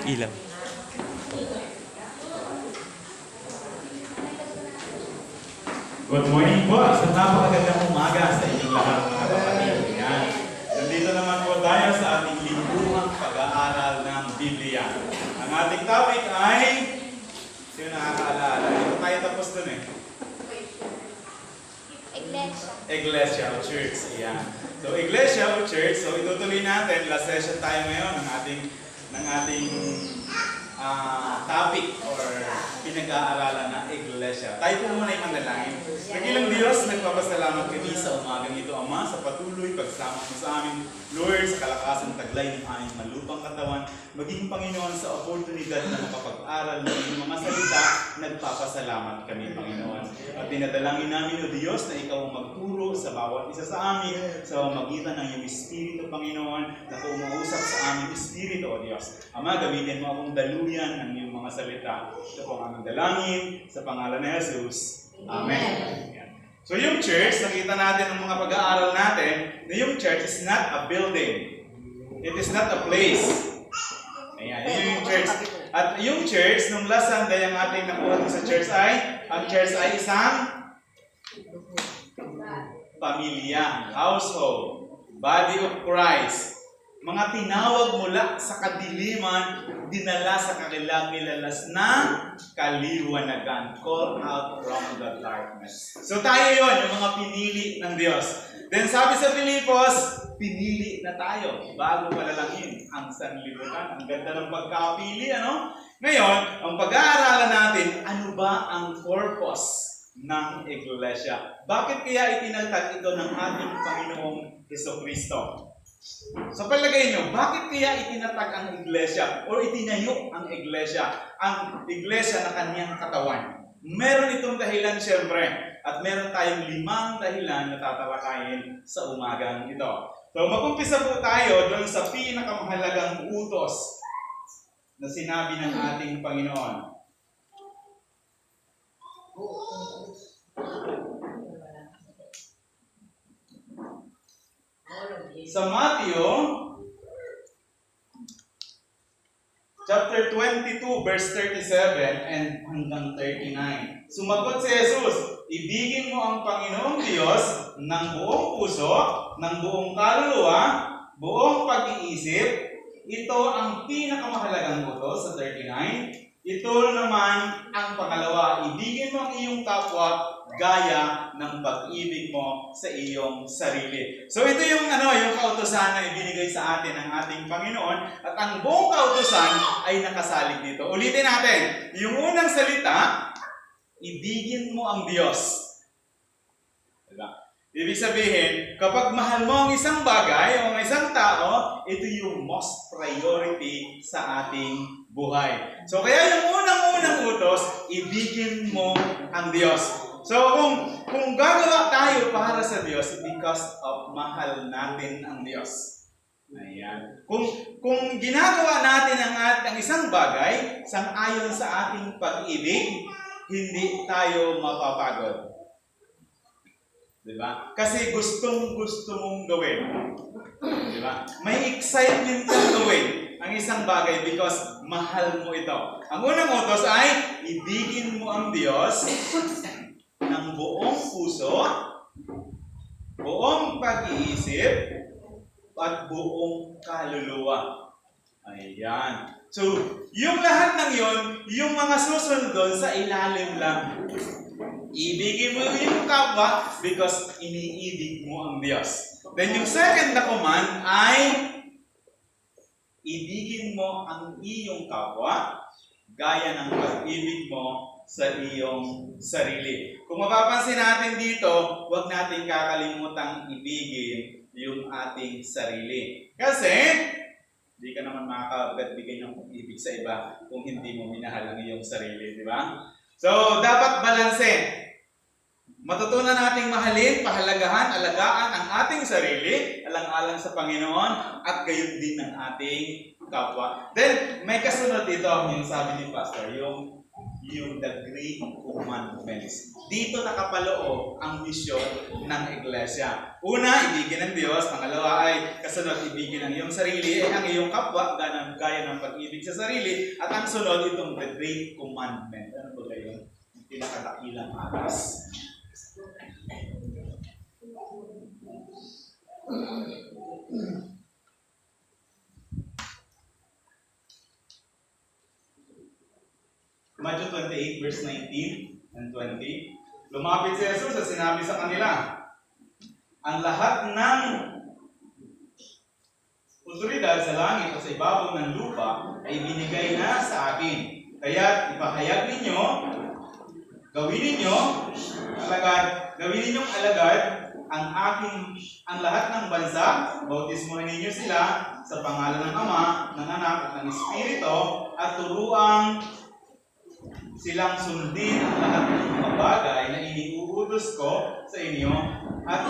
Ilaw. Good morning po. Isang napakagandang umaga sa inyong lahat, mga kapatid. Yan. Nandito naman po tayo sa ating lingguhang pag-aaral ng Biblia. Ang ating topic ay, sino nakakaalala? Hindi ko tayo tapos dun eh. Iglesia. Iglesia o Church. Yan. So, Iglesia o Church. So, itutuloy natin. Last session tayo ngayon ng ating topic or pinag-aaralan na Iglesia. Tayo po muna yung manalangin. Nagilang Diyos, nagpapasalamat kami sa umagang ito, Ama, sa patuloy pagsama mo sa amin, Lord, sa kalakasang taglay ng aming malupang katawan, maging Panginoon sa oportunidad na makapag-aral ng iyong mga salita, nagpapasalamat kami, Panginoon. At dinadalangin namin, O Diyos, na ikaw ang magturo sa bawat isa sa amin, sa magitan ng iyong Espiritu, Panginoon, na umuusap sa aming Espiritu, O Diyos. Ama, gamitin mo akong daluyan ng iyong mga salita. Ito po ang aming dalangin sa pangalan ni Jesus. Amen. So yung church, nakita natin ang mga pag-aaral natin na yung church is not a building. It is not a place. Ayan, yun yung church. At yung church, nung last Sunday, ang ating nakuha sa church ay, ang church ay isang pamilya, household, body of Christ. Mga tinawag mula sa kadiliman, dinala sa kakilalas na kaliwanagan. Call out from the darkness. So tayo yon, yung mga pinili ng Diyos. Then sabi sa Filipos, pinili na tayo bago palalangin ang sanlibutan. Ang ganda ng pagkapili, ano? Ngayon, ang pag-aaralan natin, ano ba ang purpose ng Iglesia? Bakit kaya itinagtag ito ng ating Panginoong Jesucristo? Sa palagay nyo, bakit kaya itinatag ang iglesia o itinayo ang iglesia na kanyang katawan? Meron itong dahilan siyempre at meron tayong 5 dahilan na tatalakayin sa umagang ito. So mag-umpisa po tayo doon sa pinakamahalagang utos na sinabi ng ating Panginoon. Sa Matthew, chapter 22, verse 37 and hanggang 39. Sumagot si Jesus, ibigin mo ang Panginoong Diyos ng buong puso, ng buong kaluluwa, buong pag-iisip. Ito ang pinakamahalagang utos sa 39. Ito naman ang pangalawa, ibigin mo ang iyong kapwa gaya ng pag-ibig mo sa iyong sarili. So ito yung kautusan na ibinigay sa atin ng ating Panginoon at ang buong kautusan ay nakasalig dito. Ulitin natin. Yung unang salita, ibigin mo ang Diyos. Diba? Ibig sabihin, kapag mahal mo ang isang bagay o ang isang tao, ito yung most priority sa ating buhay. So kaya yung unang utos, ibigin mo ang Diyos. So kung gagawa tayo para sa Diyos, because of mahal natin ang Diyos. Ayan. Kung ginagawa natin ang isang bagay, sang-ayon sa ating pag-ibig, hindi tayo mapapagod. Diba? Kasi gustong-gusto mong gawin. Diba? May excitement kang gawin ang isang bagay because mahal mo ito. Ang unang utos ay, ibigin mo ang Diyos ng buong puso, buong pag-iisip, at buong kaluluwa. Ayan. So, yung lahat ng yon, yung mga susunod doon sa ilalim lang. Ibigin mo yung kapwa because iniibig mo ang Diyos. Then yung second na command ay ibigin mo ang iyong kapwa gaya ng pag-ibig mo sa iyong sarili. Kung mapapansin natin dito, huwag natin kakalimutang ibigin yung ating sarili. Kasi, hindi ka naman makakapagbigay ng pag-ibig sa iba kung hindi mo minahal ang iyong sarili, di ba? So, dapat balanse. Matutunan nating mahalin, pahalagahan, alagaan ang ating sarili, alang-alang sa Panginoon, at gayon din ng ating kapwa. Then, may kasunod dito, yung sabi ni Pastor, yung the Great Commandments. Dito nakapaloob ang misyon ng Iglesia. Una, ibigin ang Diyos. Pangalawa ay kasunod, ibigin ang iyong sarili, ang iyong kapwa, gaya ng pag-ibig sa sarili. At ang sunod, itong the Great Commandment. Ano ba yun? Yung pinakadakilang atas. Matthew 28 verse 19 and 20. Lumapit si Jesus at sinabi sa kanila, ang lahat ng otoridad sa langit at sa ibabaw ng lupa ay binigay na sa akin. Kaya ipahayag ninyo, gawin ninyong alagad ang lahat ng bansa, bautismohin ninyo sila sa pangalan ng Ama, ng Anak at ng Espiritu, at turuang silang sundin ang lahat ng mga bagay na iniuutos ko sa inyo, at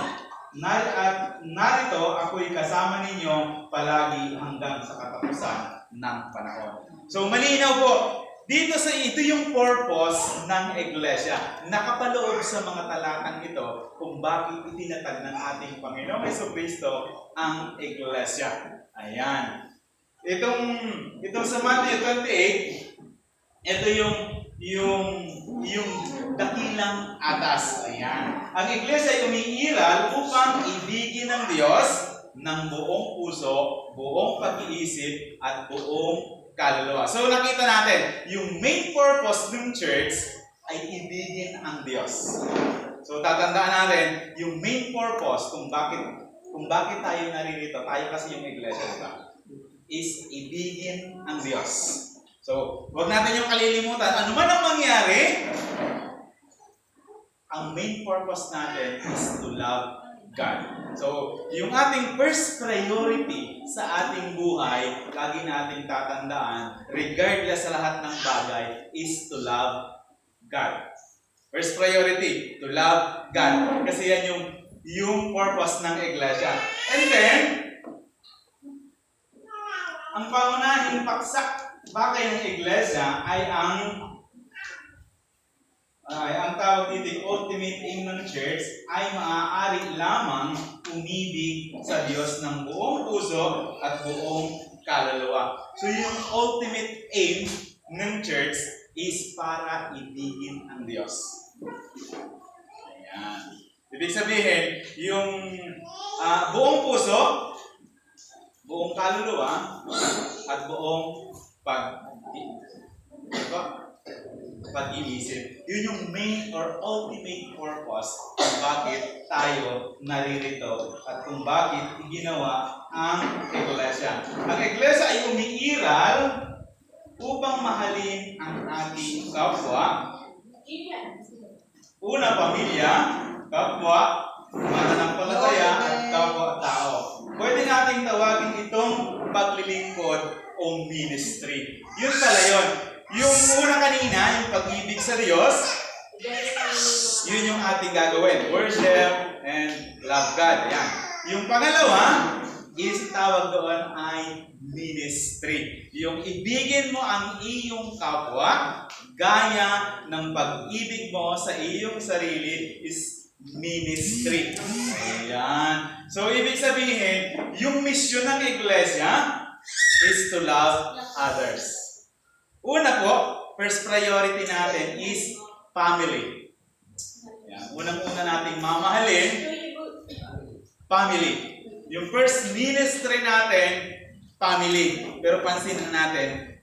narito ako'y kasama ninyo palagi hanggang sa katapusan ng panahon. So malinaw po, dito ito yung purpose ng Iglesia. Nakapaloob sa mga talatang ito kung bakit itinatag ng ating Panginoong Jesucristo ang Iglesia. Ayan. Itong sa Matthew 28, ito yung dakilang atas. Ayan. Ang Iglesia ay umiiral upang ibigin ng Diyos ng buong puso, buong pag-iisip, at buong kaluluwa. So nakita natin, yung main purpose ng church ay ibigin ang Diyos. So tatandaan natin, yung main purpose kung bakit tayo naririto, tayo kasi yung Iglesia, diba? Is ibigin ang Diyos. So, huwag natin yung kalilimutan. Ano man ang mangyari, ang main purpose natin is to love God. So, yung ating first priority sa ating buhay, lagi nating tatandaan, regardless sa lahat ng bagay, is to love God. First priority, to love God. Kasi yan yung purpose ng Iglesia. And then, ang pangunahing paksa bagay ng Iglesia ay ang tawag dito, ultimate aim ng church ay maaari lamang umibig sa Diyos ng buong puso at buong kaluluwa. So yung ultimate aim ng church is para ibigin ang Diyos. Ayan. Ibig sabihin, yung buong puso, buong kaluluwa, at buong pag-iisip. Yun yung main or ultimate purpose kung bakit tayo naririto at kung bakit ginawa ang Iglesia. Ang Iglesia ay umiiral upang mahalin ang ating kapwa. Una, pamilya, kapwa, mananampalataya, at kapwa-tao. Pwede nating tawagin itong paglilingkod o ministry. Yun pala yun. Yung una kanina, yung pag-ibig sa Diyos, yun yung ating gagawin. Worship and love God. Yan. Yung pangalawa, is tawag doon ay ministry. Yung ibigin mo ang iyong kapwa, gaya ng pag-ibig mo sa iyong sarili is ministry. Ayan. So, ibig sabihin, yung misyon ng Iglesia is to love others. Una po, first priority natin is family. Ayan. Unang-una nating mamahalin, family. Yung first ministry natin, family. Pero pansinin natin,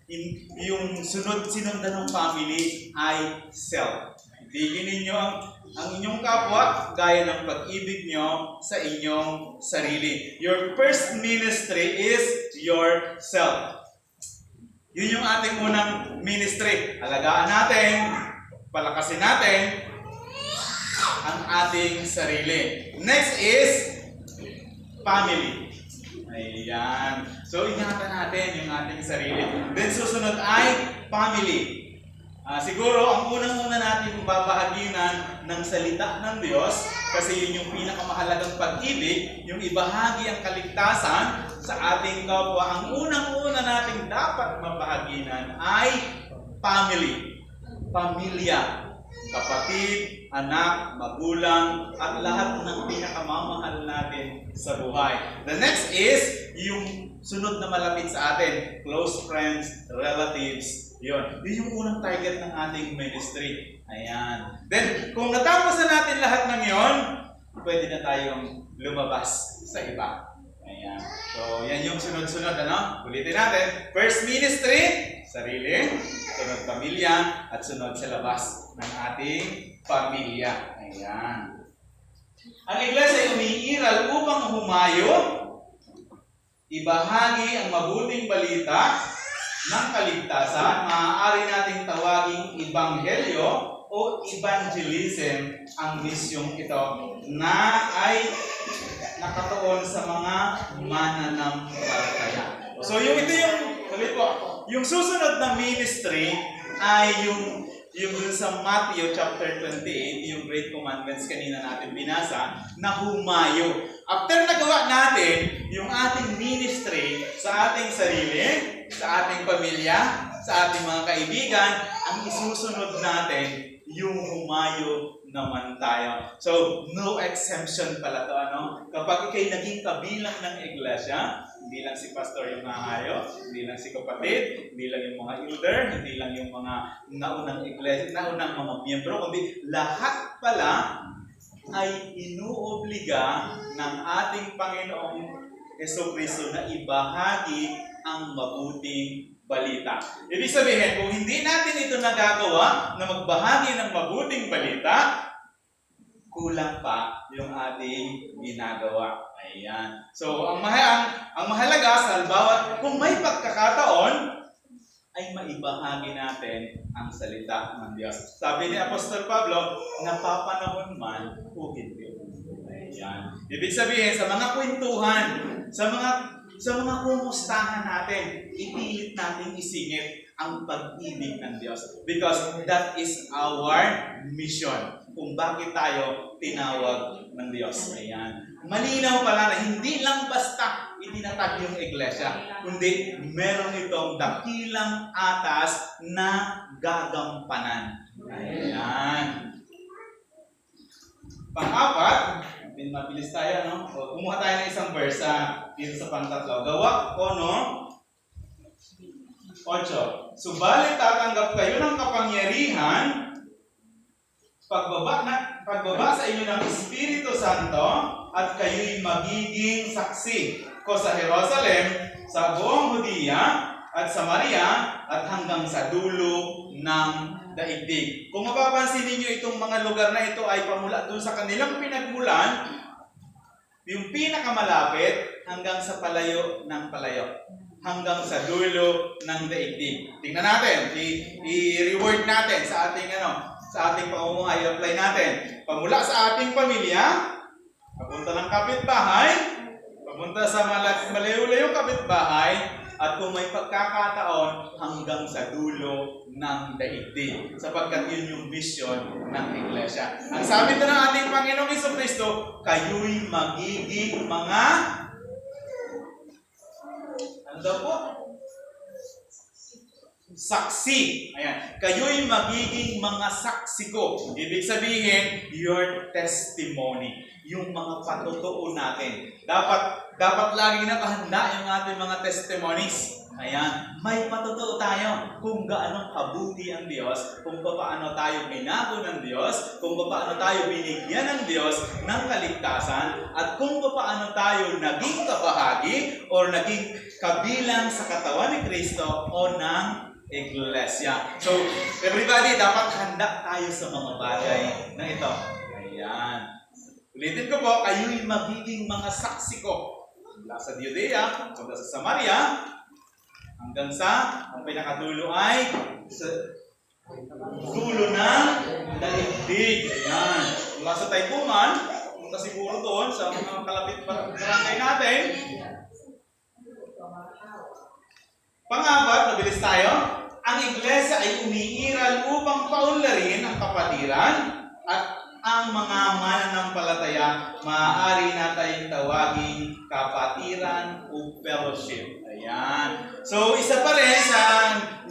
yung sinundan ng family ay self. Ibigin ninyo ang inyong kapwa gaya ng pag-ibig nyo sa inyong sarili. Your first ministry is yourself. Yun yung ating unang ministry. Alagaan natin, palakasin natin ang ating sarili. Next is family. Ayan. So, ingatan natin yung ating sarili. Then, susunod ay family. Siguro, ang unang-una natin babahaginan ng salita ng Diyos, kasi yun yung pinakamahalagang pag-ibig, yung ibahagi ang kaligtasan sa ating kapwa. Ang unang-una natin dapat mabahaginan ay family. pamilya. Kapatid, anak, magulang, at lahat ng pinakamamahal natin sa buhay. The next is yung sunod na malapit sa atin, close friends, relatives. Yun yung unang target ng ating ministry. Ayan. Then, kung natapos na natin lahat ng yon, pwede na tayong lumabas sa iba. Ayan. So, yan yung sunod-sunod, ano? Ulitin natin. First ministry, sarili. Sunod pamilya. At sunod sa labas ng ating pamilya. Ayan. Ang iglesia ay umiiral upang humayo, ibahagi ang mabuting balita ng kaligtasan. Maaari nating tawaging ebanghelyo o evangelism ang misyong ito na ay nakatuon sa mga mananampalataya. So ito yung susunod na ministry ay yung dun sa Matthew chapter 28, yung Great Commandments kanina natin binasa, na humayo. After nagawa natin yung ating ministry sa ating sarili, sa ating pamilya, sa ating mga kaibigan, ang isusunod natin yung humayo naman tayo. So, no exemption pala to, ano? Kapag ikay naging kabilang ng iglesia, hindi lang si pastor yung nahayo, hindi lang si kapatid, hindi lang yung mga elder, hindi lang yung mga naunang iglesia, naunang mga miyembro, kundi lahat pala ay inuobliga ng ating Panginoong Jesucristo na ibahagi ang mabuting balita. Ibig sabihin, kung hindi natin ito nagagawa na magbahagi ng mabuting balita, kulang pa yung ating ginagawa. Ayan. So, ang mahalaga sa bawat, kung may pagkakataon, ay maibahagi natin ang salita ng Diyos. Sabi ni Apostol Pablo, napapanahon man o hindi. Ayan. Ibig sabihin, sa mga kwentuhan, sa mga kumustahan natin, ipilit natin isingit ang pag-ibig ng Diyos. Because that is our mission. Kung bakit tayo tinawag ng Diyos. Ayan. Malinaw pala na hindi lang basta itinatag yung iglesia, kundi meron itong dakilang atas na gagampanan. Ayan. Pang-apat, mabilis tayo, no? So, kumuha tayo ng isang verse dito sa pangtatlo. Gawa 8. Subalit tatanggap kayo ng kapangyarihan pagbaba sa inyo ng Espiritu Santo at kayo'y magiging saksi ko sa Jerusalem, sa buong Judea at Samaria at hanggang sa dulo ng daigdig. Kung mapapansin niyo itong mga lugar na ito ay pamula doon sa kanilang pinagmulan, yung pinakamalapit hanggang sa palayo ng palayo, hanggang sa dulo ng daigdig. Tingnan natin, i-reword natin sa ating sa ating pamumuhay, i-apply natin. Pamula sa ating pamilya, papunta ng kapitbahay, papunta sa malayo-layong kapitbahay, at kung may pagkakataon hanggang sa dulo ng daigdig, sapagkat yun yung mission ng iglesia. Ang sabi ito ng ating Panginoong Jesucristo, kayo'y magiging mga saksi. Ayan. Kayo'y magiging mga saksi ko. Ibig sabihin, your testimony. Yung mga patotoo natin. Dapat lagi nakahanda yung ating mga testimonies. Ayan. May patotoo tayo kung gaano kabuti ang Diyos, kung paano tayo binago ng Diyos, kung paano tayo binigyan ng Diyos ng kaligtasan, at kung paano tayo naging kabahagi o naging kabilang sa katawan ni Kristo o ng iglesia. So, everybody, dapat handa tayo sa mga bagay na ito. Ayan. Ulitin ko po, kayo'y magiging mga saksi ko. Mula sa Judea, mula sa Samaria, hanggang sa, ang pinakadulo ay sa dulo ng daigdig. Ayan. Mula sa Taypuman, punta siguro doon sa mga kalapit barangay natin. Pang-apat, mabilis tayo. Ang iglesia ay umiiral upang paunlarin ang kapatiran at ang mga mananampalataya, maaari na tayong tawaging kapatiran o fellowship. Ayan. So, isa pa rin sa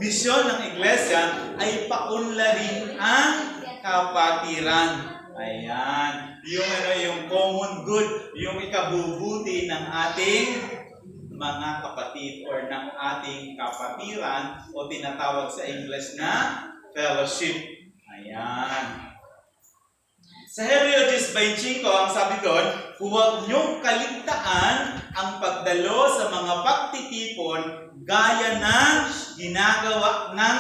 misyon ng iglesia ay paunlarin ang kapatiran. Ayan. Yung common good, yung ikabubuti ng ating mga kapatid or ng ating kapatiran o tinatawag sa English na fellowship. Ayan. Sa Hebreo 10:25, ang sabi doon, huwag niyong kaligtaan ang pagdalo sa mga pagtitipon gaya ng ginagawa ng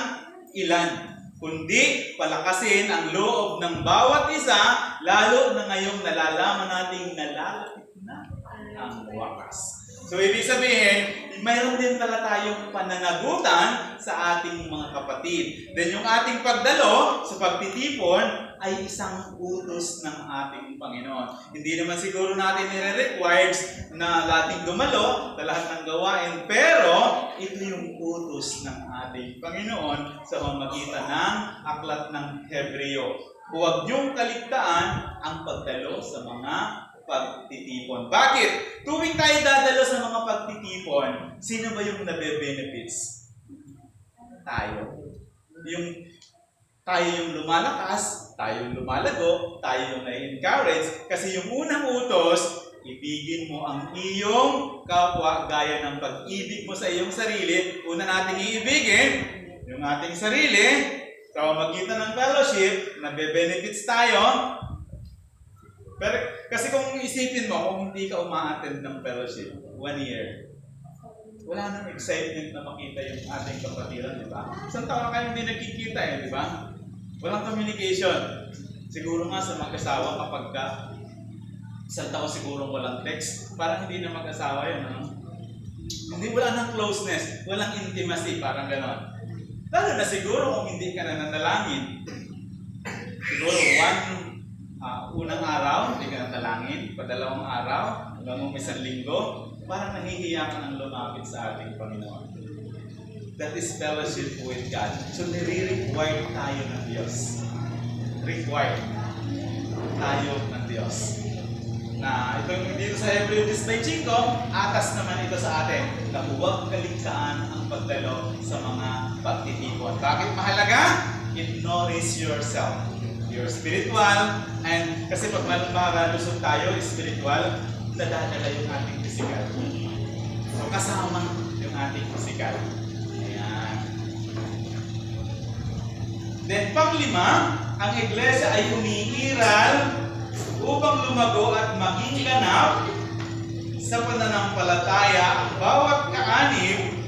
ilan, kundi palakasin ang loob ng bawat isa, lalo na ngayong nalalaman nating nalalapit na ang wakas. So, ibig sabihin, mayroon din pala tayong pananagutan sa ating mga kapatid. Then, yung ating pagdalo sa pagtitipon ay isang utos ng ating Panginoon. Hindi naman siguro natin nire-required na ating dumalo sa lahat ng gawain, pero ito yung utos ng ating Panginoon sa pamamagitan ng aklat ng Hebreo. Huwag niyong kaligtaan ang pagdalo sa mga pagtitipon. Bakit? Tuwing tayo dadalo sa mga pagtitipon, sino ba yung nabe-benefits? Tayo. Tayo yung lumalakas, tayo yung lumalago, tayo yung na-encourage. Kasi yung unang utos, ibigin mo ang iyong kapwa gaya ng pag-ibig mo sa iyong sarili. Una nating iibigin yung ating sarili. Sa pamamagitan ng fellowship, nabe-benefits tayo. Pero kasi kung isipin mo, kung hindi ka uma-attend ng fellowship, 1 year, wala nang excitement na makita yung ating kapatiran, di ba? Isang taon na kayo hindi nagkikita di ba? Walang communication. Siguro nga sa mag-asawa kapag ka, isang taon siguro walang text, parang hindi na mag-asawa yun, ano? Hindi, wala nang closeness, walang intimacy, parang gano'n. Lalo na siguro kung hindi ka na nanalangin. Siguro unang araw, hindi ka natalangin, padalawang araw, hanggang isang linggo, parang nahihiya ka ng lumapit sa ating Panginoon. That is fellowship with God. So, nire-require tayo ng Diyos. Required tayo ng Diyos. Na itong dito sa Hebreo 10:25, atas naman ito sa atin na huwag kaligtaan ang pagdalo sa mga pagtitipon. Bakit mahalaga? It nourishes yourself. You're spiritual, and kasi pag malusog tayo, spiritual, nadadala yung ating physical. So, kasama yung ating physical. Ayan. Then, panglima, ang iglesia ay umiiral upang lumago at maging ganap sa pananampalataya ang bawat kaanib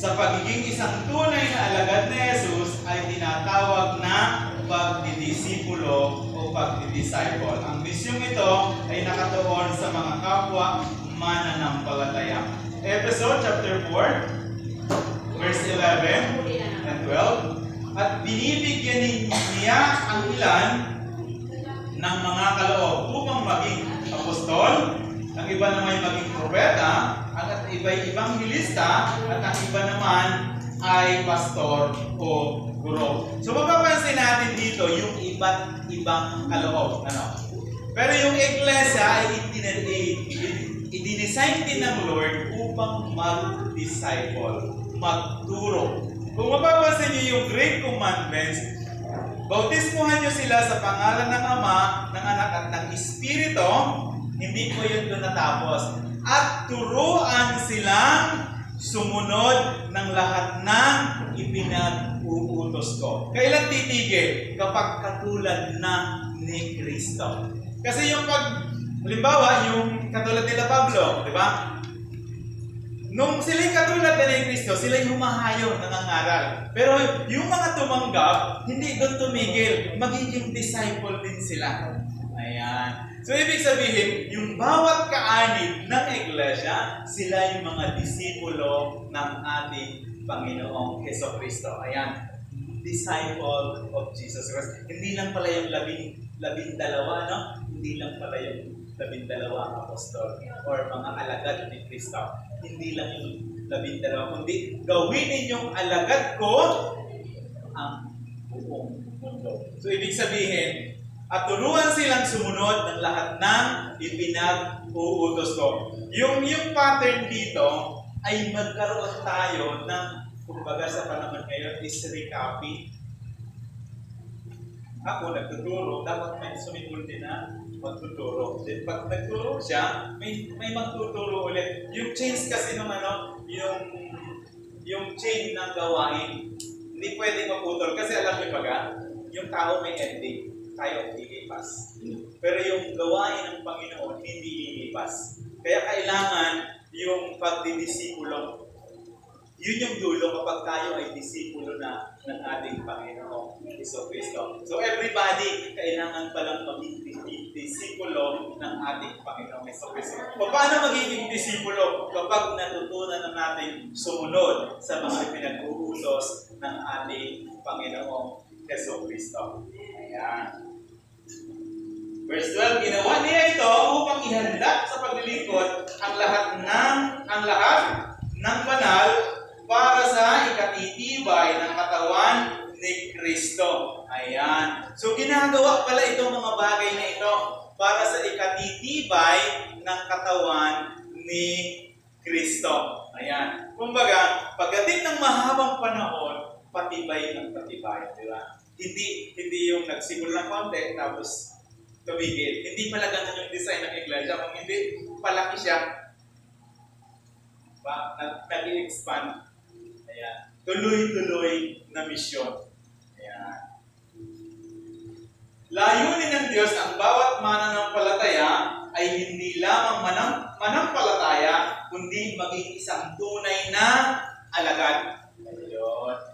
sa pagiging isang tunay na alagad ni Jesus ay tinatawag na pagdidisipulo o pagdidisciple. Ang misyong ito ay nakatuon sa mga kapwa mananampalataya. Episode chapter 4, verse 11 and 12. At binibigyan niya ang ilan ng mga kaloob upang maging apostol, ang iba naman maging propeta, at iba'y evangelista, at ang iba naman ay pastor o guro. So mapapansin natin dito yung iba't ibang kaloob. Pero yung iglesia ay i-design din ng Lord upang mag-disciple, magturo. Kung mapapansin niyo yung Great Commandments, bautismuhan niyo sila sa pangalan ng Ama, ng Anak at ng Espiritu, hindi po yun doon natapos. At turuan silang sumunod ng lahat ng ipinag-uutos ko. Kailan titigil? Kapag katulad na ni Kristo. Kasi yung halimbawa, yung katulad nila Pablo, di ba? Nung sila'y katulad na ni Kristo, sila'y humahayo, nangangaral. Pero yung mga tumanggap, hindi doon tumigil. Magiging disciple din sila. Ayan. So, ibig sabihin, yung bawat kaanib ng iglesia, sila yung mga disipulo ng ating Panginoong Jesucristo. Ayan. Disciple of Jesus Christ. Hindi lang pala yung labindalawa, no? Hindi lang pala yung labindalawang apostol or mga alagad ni Kristo. Hindi lang yung labindalawa, kundi gawin ninyong alagad ko ang buong mundo. So, ibig sabihin, at turuan silang sumunod ng lahat ng ipinag-uutos ko. Yung pattern dito ay magkaroon tayo ng, kumbaga sa panahon ngayon, is recapping. Ako nagtuturo, dapat may sumunod din na magtuturo. Then pag nagturo siya, may magtuturo ulit. Yung change kasi ng yung chain ng gawain, hindi pwedeng maputol. Kasi alam niyo baga, yung tao may ending. Tayo lilipas. Pero yung gawain ng Panginoon, hindi lilipas. Kaya kailangan yung pagdidisipulo. Yun yung dulo kapag tayo ay disipulo na ng ating Panginoon, Jesucristo. So everybody, kailangan palang maging disipulo ng ating Panginoon, Jesucristo. Paano magiging disipulo? Kapag natutunan na natin sumunod sa mga pinag-uutos ng ating Panginoong Jesucristo. Ayan. Verse 12, ginawa niya ito upang ihanda sa paglilingkod ang lahat ng banal para sa ikatitibay ng katawan ni Kristo. Ayan. So ginagawa pala itong mga bagay na ito para sa ikatitibay ng katawan ni Kristo. Ayan. Kumbaga, pagdating ng mahabang panahon, patibay ng patibay. Di ba? Hindi yung nagsimula ng konti, tapos tumigil. Hindi pala ganun yung design ng iglesia. Kung hindi, palaki siya. Nag-expand. Ayan. Tuloy-tuloy na misyon. Ayan. Layunin ng Diyos ang bawat mananampalataya ay hindi lamang manampalataya, kundi maging isang tunay na alagad.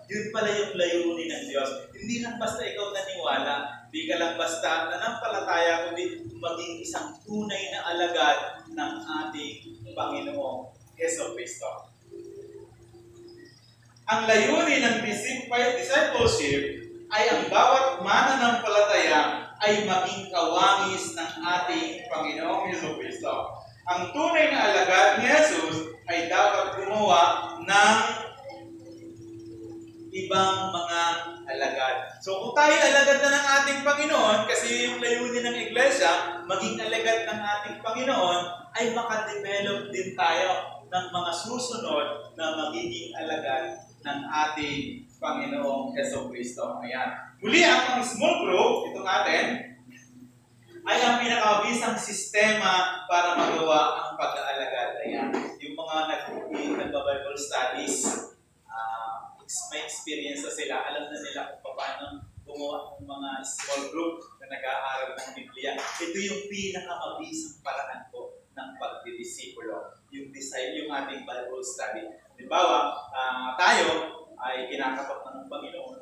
Yun pala yung layunin ng Diyos. Hindi lang basta ikaw naniwala, hindi ka lang basta nanampalataya, kundi maging isang tunay na alagad ng ating Panginoong Jesucristo. Ang layunin ng discipleship ay ang bawat mananampalataya ay maging kawangis ng ating Panginoong Jesucristo. Ang tunay na alagad ni Jesus ay dapat gumawa ng ibang mga alagad. So kung tayo alagad na ng ating Panginoon, kasi yung layunin ng iglesia, maging alagad ng ating Panginoon, ay makadevelop din tayo ng mga susunod na magiging alagad ng ating Panginoong Jesucristo. Ayan. Muli, ang small group, itong atin, ay ang pinakabisang sistema para magawa ang pag-aalagad. Ayan. Yung mga nag-Bible studies, may experience na sila, alam na nila kung paano gumawa ng mga small group na nag-aaral ng Biblia. Ito yung pinakamabisang paraan ko ng pagdidisipulo, yung ating Bible study. Halimbawa, tayo ay kinakapat ng Panginoon.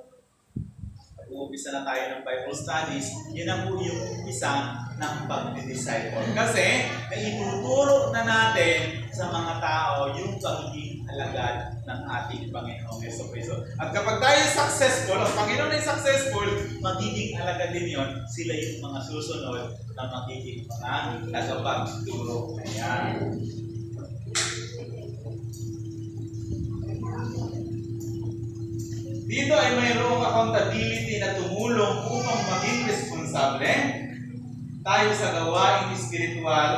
Pag-uumpisa na tayo ng Bible studies, yun ang yung umpisa ng pagdidisciple. Kasi, naituturo na natin sa mga tao yung pagiging alagad ng ating Panginoong Jesucristo. At kapag tayo successful, ang Panginoon ay successful, magiging alagad din yun, sila yung mga susunod na magiging mga tagapagturo. Ayan. Dito ay mayroong accountability na tumulong upang maging responsable tayo sa gawaing espiritual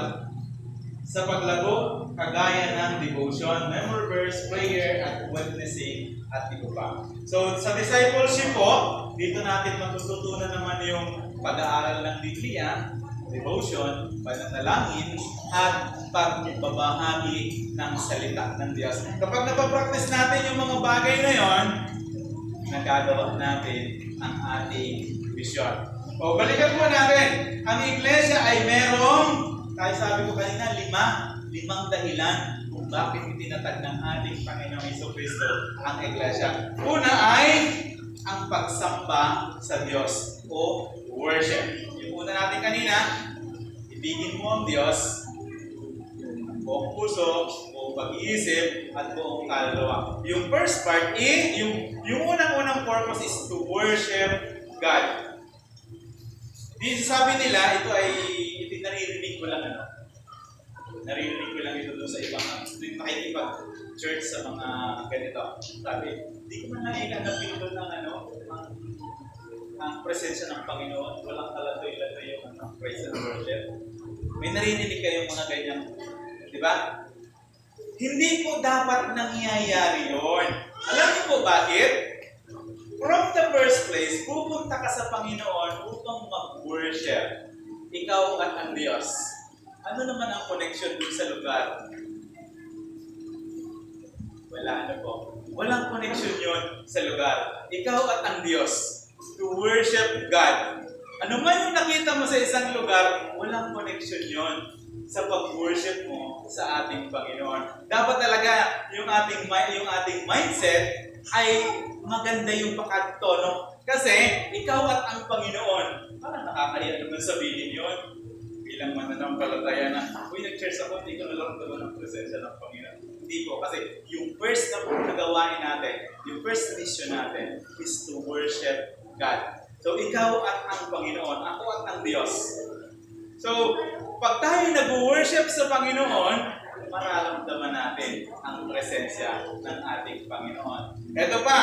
sa paglago kagaya ng devotion, memory verse, prayer, at witnessing, at iba pa. So, sa discipleship po, dito natin matututunan naman yung pag-aaral ng Biblia, devotion, pananalangin, at pagbabahagi ng salita ng Diyos. Kapag napapractice natin yung mga bagay na yon, nagagawa natin ang ating vision. O, balikan po natin. Ang iglesia ay merong, kahit sabi ko kanina, limang dahilan kung bakit itinatag ng ating Panginoong Jesucristo ang iglesia. Una ay ang pagsamba sa Diyos o worship. Yung una natin kanina, ibigin mo ang Diyos, buong puso, buong pag-iisip, at buong kaluluwa. Yung first part yung unang-unang purpose is to worship God. Di sabi nila, ito naririnig ko lang naririnig ko lang ito doon sa ibang makikipag-church sa mga ganito. Sabi, di ko man nakikagapin doon ng ang presensya ng Panginoon, walang kalatoy-latoy yung praise and worship. May narinig kayong mga ganyan, di ba? Hindi po dapat nangyayari yun. Alam niyo po bakit? From the first place, pupunta ka sa Panginoon upang mag-worship. Ikaw at ang Diyos. Ano naman ang connection dun sa lugar? Wala, ano po? Walang connection yun sa lugar. Ikaw at ang Diyos. To worship God. Ano man yung nakita mo sa isang lugar, walang connection yun sa pag-worship mo sa ating Panginoon. Dapat talaga yung ating mindset ay maganda yung pakatono. Kasi ikaw at ang Panginoon, parang nakakaya naman sabihin yun. Bilang mananampalataya na, uy, nag-church ako, hindi ko nalang ng presensya ng Panginoon. Hindi po, kasi yung first na gawain natin, yung first mission natin is to worship God. So, ikaw at ang Panginoon, ako at ang Diyos. So, pag tayo nag-worship sa Panginoon, mararamdaman natin ang presensya ng ating Panginoon. Ito pa,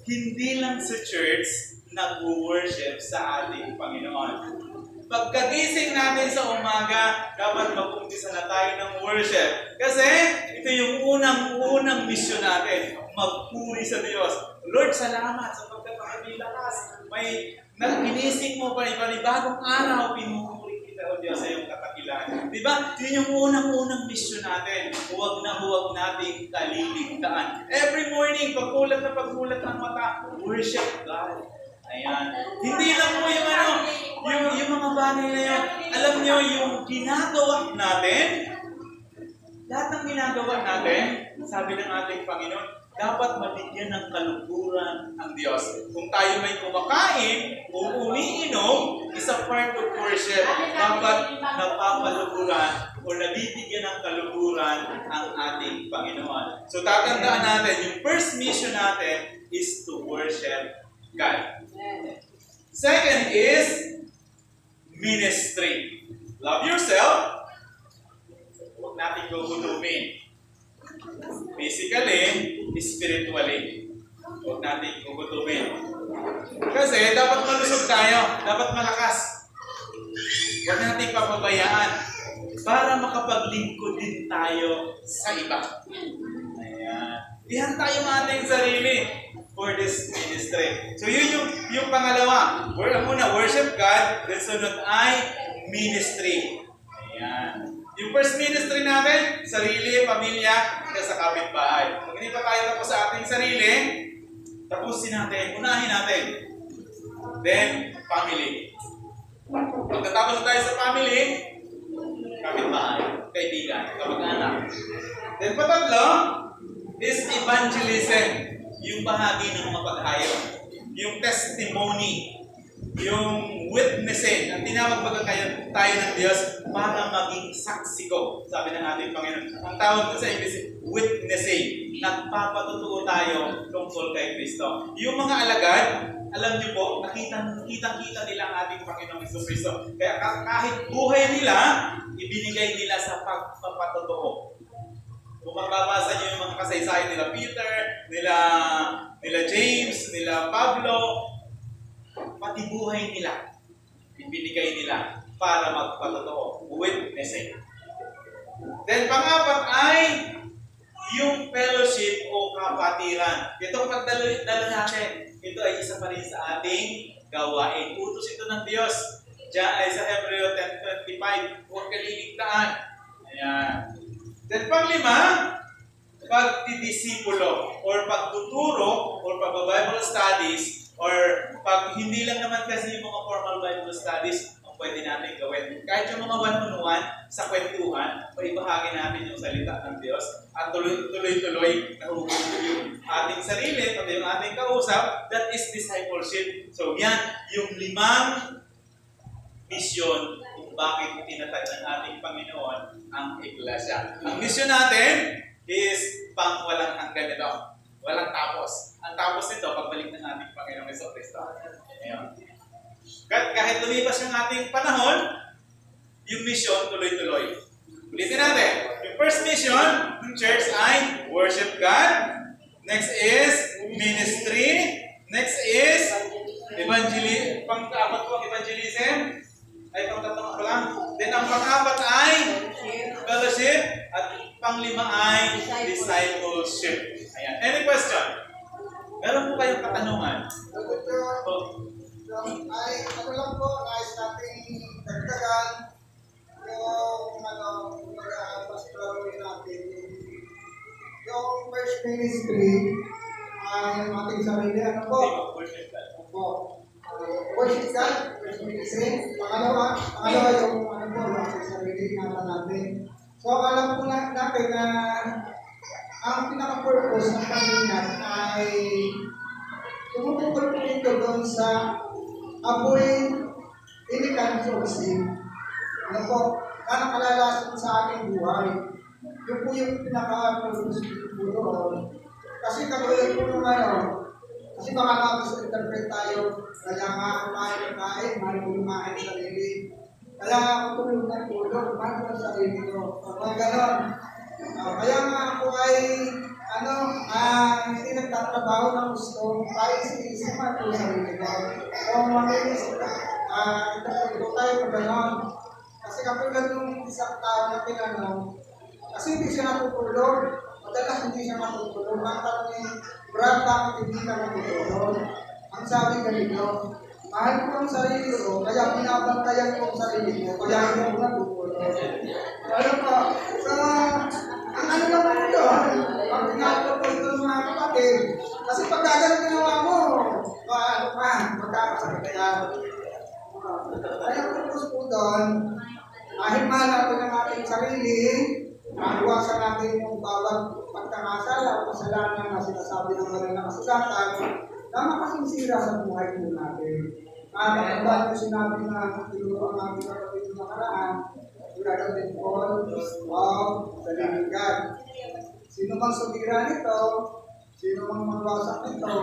hindi lang sa church nag-worship sa ating Panginoon. Pagkagising natin sa umaga, dapat mag-umpisa na tayo ng worship. Kasi ito yung unang mission natin, magpuri sa Diyos. Lord, salamat sa pagkakamilakas. May ginising mo panibagong araw, pinupuri kita o Diyos sa iyong katakilan. Diba? Yun yung unang mission natin. Huwag nating kaliligtaan. Every morning, pagkulat ng mata, worship God. Ayan. Hindi lang po yung mga bagay na yan. Alam nyo, yung ginagawa natin, lahat ng ginagawa natin, sabi ng ating Panginoon, dapat mabigyan ng kaluguran ang Diyos. Kung tayo may kumakain o umiinom, isa part of worship, dapat napapaluguran o nabibigyan ng kaluguran ang ating Panginoon. So tatandaan natin, yung first mission natin is to worship God. Second is ministry. Love yourself. Huwag natin gugutumin. Physically, spiritually. Huwag natin gugutumin. Kasi dapat malusog tayo. Dapat malakas. Huwag natin papabayaan para makapaglingkod din tayo sa iba. Ayan. Iyan tayo ng ating sarili for this ministry. So yun yung pangalawa. Ang una, worship God. Then sunod ay ministry. Ayan. Yung first ministry natin, sarili, pamilya, hanggang sa kapitbahay. Pag hindi pa tayo tapos sa ating sarili, tapusin natin, unahin natin. Then, family. Pagkatapos tayo sa family, kapitbahay, kaibigan, kamag-anak. Then, patatlo is evangelism. Yung bahagi ng mapaghayo. Yung testimony. Yung witnessing. Ang tinawag baga tayo ng Diyos para maging saksi ko. Sabi ng ating Panginoon. Ang tawag sa English, witnessing. Nagpapatutuo tayo tungkol kay Kristo. Yung mga alagad, alam niyo po, nakita nila ang ating Panginoong Kristo. Kaya kahit buhay nila, ibinigay nila sa pagpapatutuo. Kung mababasa niyo yung mga kasaysayan nila Peter, nila James, nila Pablo, pati buhay nila, ibinigay nila para magpatotoo, witnessing. Then pang-apat ay yung fellowship o kapatiran. Itong pagdala natin, ito ay isa pa rin sa ating gawain. Utos ito ng Diyos. Diyan ay sa Hebreo 10:25, huwag kaliligtaan. Ayan. Then pang-lima, pagdidisipulo or pagtuturo or pag-Bible studies or pag hindi lang naman kasi yung mga formal Bible studies ang pwede natin gawin. Kahit yung mga one-on-one sa kwentuhan, maibahagi natin yung salita ng Diyos at tuloy-tuloy nahuhulog yung ating sarili, pati yung ating kausap, that is discipleship. So yan, yung 5 mission kung bakit tinatag ng ating Panginoon ang iglesia. Ang mission natin is pang walang hanggan ito. Walang tapos. Ang tapos nito, pagbalik ng ating Panginoong Kristo. Kahit lumipas yung ating panahon, yung mission tuloy-tuloy. Ulitin natin. Yung first mission ng church ay worship God. Next is ministry. Next is Pang-apat po ang evangelism. Ay, pang-tatlo pa lang. Then, ang pang-apat ay fellowship. At pang-lima ay discipleship. Ayan. Any question? Meron po kayong katanungan? Ay, ano lang po, nais nating dagdagan yung mas klaruhin natin. Yung first ministry ay yung ating sarili, ano po? Opo. Worship God, first ministry. Pangalawa yung ano po, yung ating sarili, ingatan natin. So, alam po natin na ang pinaka-purpose ng Panginoon ay tumutukol po ito doon sa avoid any kinds of sin. Ano po, na nakalalasan sa aking buhay. Yun po yung pinaka-purpose po doon. Kasi katulad po nung kasi baka mag-interpret tayo, kaya nga kumain, mahal mo lumain sa sarili. Kaya ako tulungan po doon, mahal mo sa sarili ko. Mga ganon. Kaya nga ako ay hindi nagtatrabaho ng gusto tayo sinisima po sa sarili ko. Kung makinis, interpret po tayo pa ganon. Kasi kapag nung isang tao na pinanong, kasi hindi siya natutulog. Madalas hindi siya matutulog. Ang tanongin, Brad, bakit hindi ka matutulog? Ang sabi ganito, mahal ko ang sarili ko, kaya binabantayan ko ang sarili ko, kaya hindi ako natutulog. Ano pa? Ang ano naman ito, ang tinatulog ko ito ng mga kapatid. Kasi pag gagawin ginawa mo, magkakasakit kaya. Kaya purpose po doon, kahit mahal natin ang ating sarili, mahiwasan natin yung bawat pagkakasala o kasalanan na sinasabi ng mga nakasulatan na makasinsira sa buhay po natin. Nakakabal ko sinabi na tinuro ang aming kapatid ng nakaraan, we are the temple of the living God. Sino mang sumira nito, sino mang magwasak nito,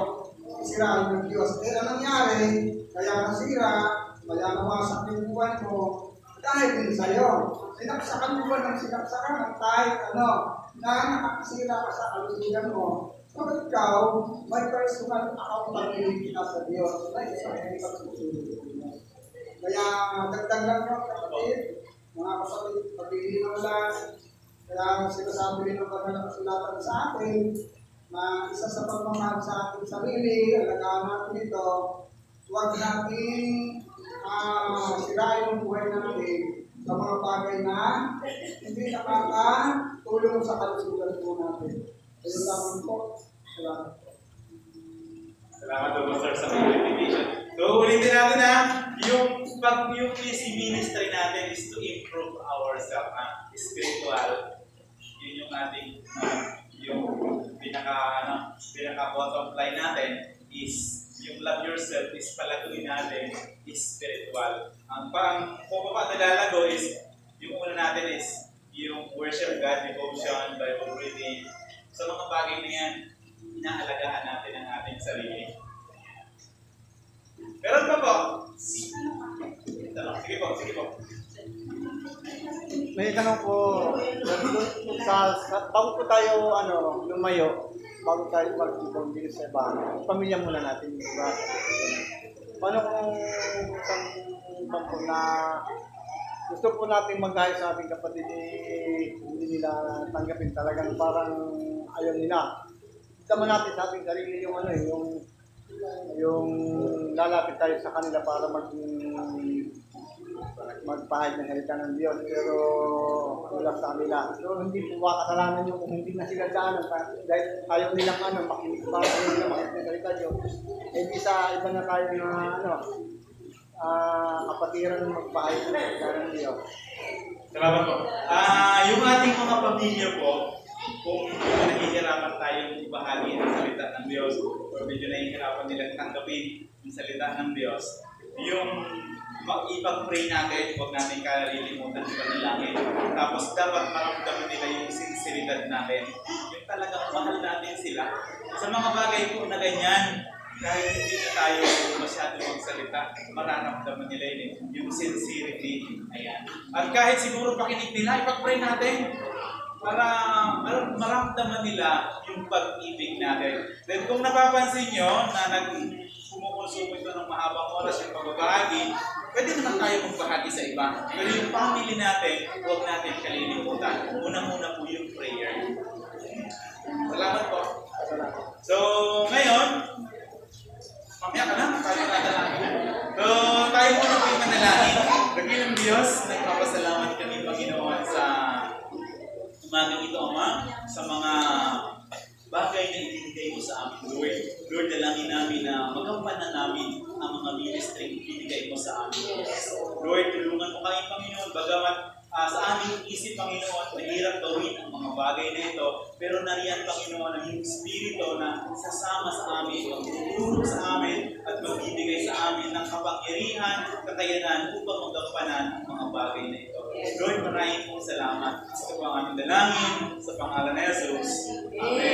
isiraan ng Diyos. Eh, anong nangyari? Kaya nasira, kaya nawasak yung buhay mo, dahil din sa'yo. Sinaksakan mo ba ng sinaksakan ng kahit na nakakasira ka sa kalusugan mo. So ikaw, may personal accountability ka sa Diyos. Like sa mga pagsusunod. Kaya dagdag lang yung kapatid, mga kapatid, paglilinaw lang. Kaya sinasabi rin ng mga nakasulatan sa akin, na isa sa pagmamahal sa ating sarili, alagaan natin ito, huwag natin sirain ang buhay natin sa mga bagay na hindi nakakatulong sa kalusugan po natin. Ayun lamang po. Salamat. Salamat po, sir, sa clarification. So, ulitin natin yung PC ministry natin is to improve ourselves, spiritual. Yun yung ating, yung pinaka bottom line natin is yung love yourself is palaguin natin is spiritual. Ang pumapa na lalago is, yung una natin is yung worship God, devotion, Bible reading. Sa mga bagay na yan, inaalagaan natin ang ating sarili. Meron pa po? Sige po. May tanong po, bago po tayo lumayo, bago tayo mag-ibang sa iba, pamilya muna natin, di ba? Paano kung isang bangko na gusto po natin mag-ayos sa ating kapatid, hindi nila tanggapin talagang parang ayaw nila. Sama natin sa ating sarili yung lalapit tayo sa kanila para magpahayag ng salita ng Diyos, pero wala sa kanila. So, hindi po ba kasalanan yung kung hindi na sila daanan dahil ayaw nilang makinig para ayaw nila makinig ng salita Diyos. Hindi sa iba na tayo na kapatiran ng magpahayag ng salita ng Diyos. Salamat po. Yung ating mga pamilya po, kung nahihirapan tayong ibahagi ang salita ng Diyos o medyo nahihirapan nilang tanggapin ang salita ng Diyos, yung ipag-pray natin, huwag natin kalilimutan sa panalangin. Tapos dapat maramdaman nila yung sinseridad natin. Yung talagang mahal natin sila. Sa mga bagay po na ganyan, kahit hindi na tayo masyado magsalita, mararamdaman nila yung sincerity. Ayan. At kahit siguro pakinig nila, ipag-pray natin para maramdaman nila yung pag-ibig natin. Then kung napapansin nyo na kumukonsumo ito ng mahabang oras yung pagbabahagi, pwede naman tayo magbahagi sa iba. Pero yung family natin, huwag natin kalilimutan. Unang-una po yung prayer. Salamat po. So, ngayon, mamaya ka na, tayo nadalangin. So, tayo muna po yung manalangin. Dakilang Diyos, nagpapasalamat kami, Panginoon, sa umagang ito, Ama, sa mga bagay na ibinigay mo sa amin, Lord. Lord, dalangin namin na magampanan namin ang mga ministry ibinigay mo sa amin. Lord, tulungan mo kami, Panginoon, bagamat sa aming isip, Panginoon, mahirap gawin ang mga bagay na ito, pero nariyan, Panginoon, ang iyong Espiritu na sasama sa amin, magtutulong sa amin, at magbibigay sa amin ng kapangyarihan, kakayanan upang magampanan ang mga bagay na ito. Lord, maraming pong salamat. Ito po ang aming dalangin sa pangalan ni Jesus. Amen.